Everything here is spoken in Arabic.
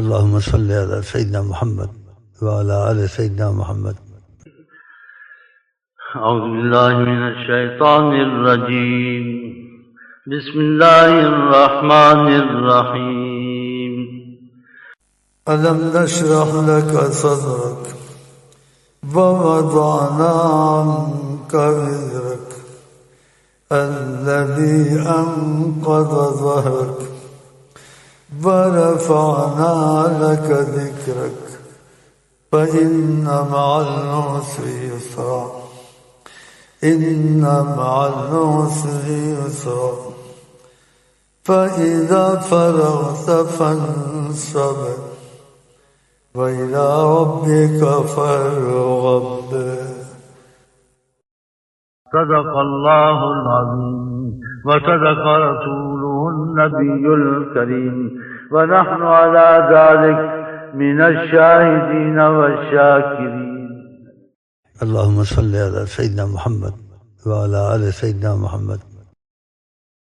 اللهم صل على سيدنا محمد وعلى آل سيدنا محمد. أعوذ بالله من الشيطان الرجيم. بسم الله الرحمن الرحيم. ألم نشرح لك صدرك ووضعنا عنك وزرك الذي أنقض ظهرك ورفعنا لك ذكرك فإن مع العسر يسرا إن مع العسر يسرا فإذا فرغت فانصب وإلى ربك فارغب. صدق الله العظيم وصدق رسوله النبي الكريم، ونحن على ذلك من الشاهدين والشاكرين. اللهم صل على سيدنا محمد وعلى آل سيدنا محمد.